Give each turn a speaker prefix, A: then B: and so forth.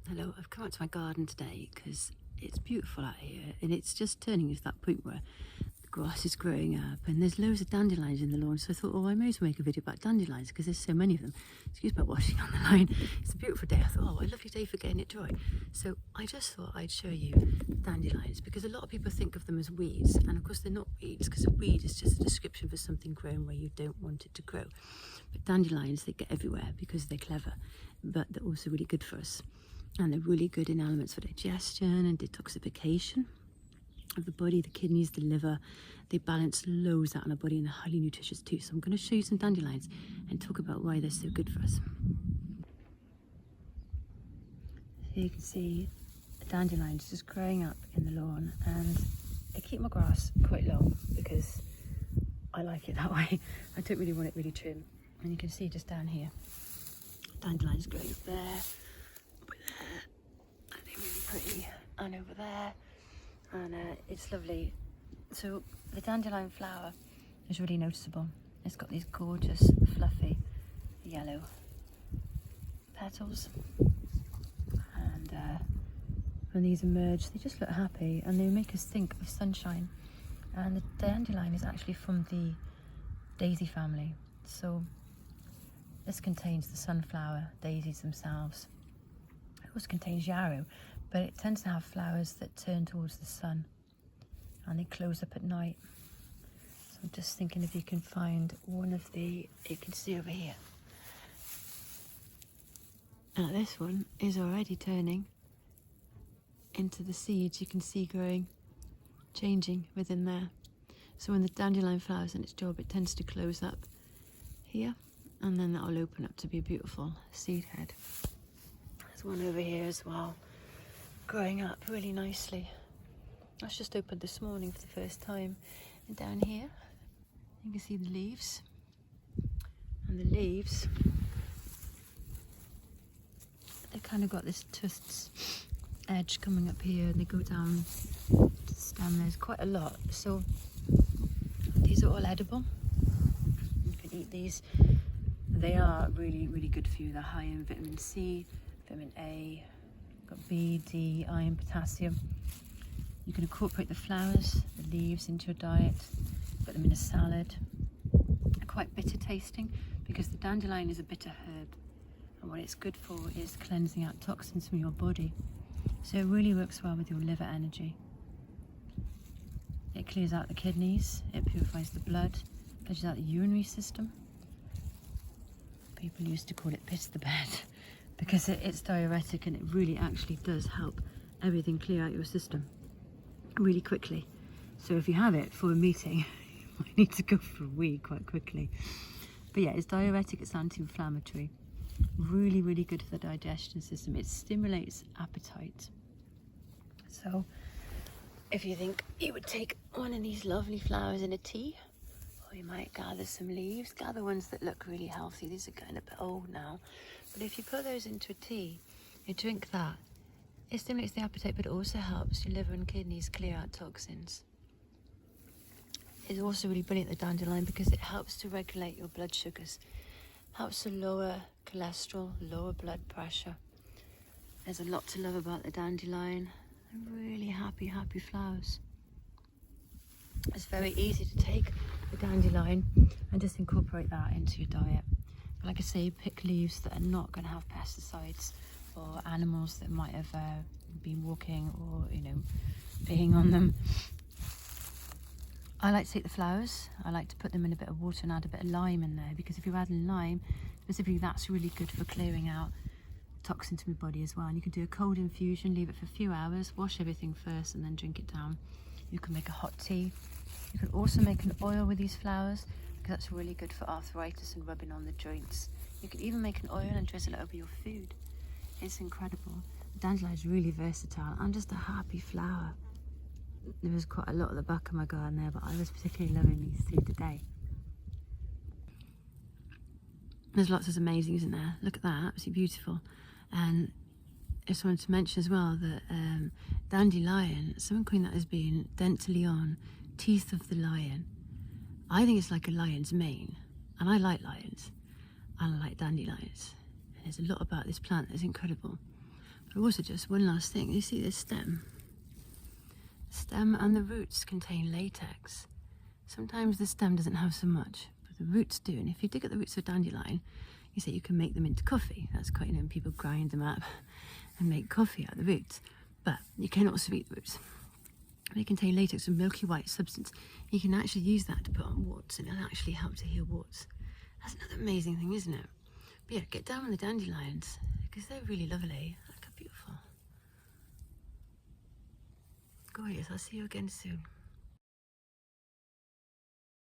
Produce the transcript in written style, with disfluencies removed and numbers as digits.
A: Hello, I've come out to my garden today because it's beautiful out here and it's just turning to that point where the grass is growing up and there's loads of dandelions in the lawn. So I thought, oh, I may as well make a video about dandelions because there's so many of them. Excuse my washing on the line. It's a beautiful day. I thought, oh, what a lovely day for getting it dry. So I just thought I'd show you dandelions because a lot of people think of them as weeds, and of course they're not weeds because a weed is just a description for something growing where you don't want it to grow. But dandelions, they get everywhere because they're clever, but they're also really good for us. And they're really good in elements for digestion and detoxification of the body, the kidneys, the liver. They balance loads out in our body and they're highly nutritious too. So I'm going to show you some dandelions and talk about why they're so good for us. So you can see the dandelions just growing up in the lawn, and I keep my grass quite long because I like it that way. I don't really want it really trim. And you can see just down here, dandelions growing up there. Pretty, and over there, and it's lovely. So the dandelion flower is really noticeable. It's got these gorgeous fluffy yellow petals, and when these emerge they just look happy and they make us think of sunshine. And the dandelion is actually from the daisy family, so this contains the sunflower daisies themselves. It also contains yarrow, but it tends to have flowers that turn towards the sun and they close up at night. So I'm just thinking if you can find one of the, you can see over here. Now this one is already turning into the seeds you can see growing, changing within there. So when the dandelion flowers in its job, it tends to close up here, and then that'll open up to be a beautiful seed head. There's one over here as well, growing up really nicely. That's just opened this morning for the first time. And down here you can see the leaves, and the leaves, they kind of got this tufts edge coming up here, and they go down to the stem. There's quite a lot, so these are all edible. You can eat these. They are really, really good for you. They're high in vitamin C, vitamin A, got B, D, iron, potassium. You can incorporate the flowers, the leaves into your diet, put them in a salad. They're quite bitter tasting because the dandelion is a bitter herb, and what it's good for is cleansing out toxins from your body. So it really works well with your liver energy. It clears out the kidneys, it purifies the blood, clears out the urinary system. People used to call it piss the bed because it's diuretic, and it really actually does help everything clear out your system really quickly. So if you have it for a meeting, you might need to go for a wee quite quickly. But yeah, it's diuretic, it's anti-inflammatory, really, really good for the digestion system. It stimulates appetite. So if you think you would take one of these lovely flowers in a tea, or you might gather some leaves, gather ones that look really healthy. These are getting a bit old now, but if you put those into a tea, you drink that, it stimulates the appetite, but it also helps your liver and kidneys clear out toxins. It's also really brilliant, the dandelion, because it helps to regulate your blood sugars, helps to lower cholesterol, lower blood pressure. There's a lot to love about the dandelion. They're really happy flowers. It's very easy to take the dandelion and just incorporate that into your diet. But like I say, pick leaves that are not going to have pesticides or animals that might have been walking or, peeing on them. I like to take the flowers, I like to put them in a bit of water and add a bit of lime in there, because if you add lime, specifically, that's really good for clearing out toxins from your body as well. And you can do a cold infusion, leave it for a few hours, wash everything first and then drink it down. You can make a hot tea. You can also make an oil with these flowers, because that's really good for arthritis and rubbing on the joints. You can even make an oil and drizzle it over your food. It's incredible. The dandelion is really versatile and just a happy flower. There was quite a lot at the back of my garden there, but I was particularly loving these two today. There's lots of amazing, isn't there? Look at that, absolutely beautiful. And I just wanted to mention as well that dandelion, someone coined that as being Dandelion, teeth of the lion. I think it's like a lion's mane, and I like lions, and I like dandelions. And there's a lot about this plant that's incredible. But also just one last thing, you see this stem? The stem and the roots contain latex. Sometimes the stem doesn't have so much, but the roots do. And if you dig at the roots of dandelion, you say you can make them into coffee. That's quite, people grind them up and make coffee out of the roots. But you can also eat the roots. They contain latex, a milky white substance. You can actually use that to put on warts, and it'll actually help to heal warts. That's another amazing thing, isn't it? But yeah, get down on the dandelions, because they're really lovely. Look how beautiful. Gorgeous. I'll see you again soon.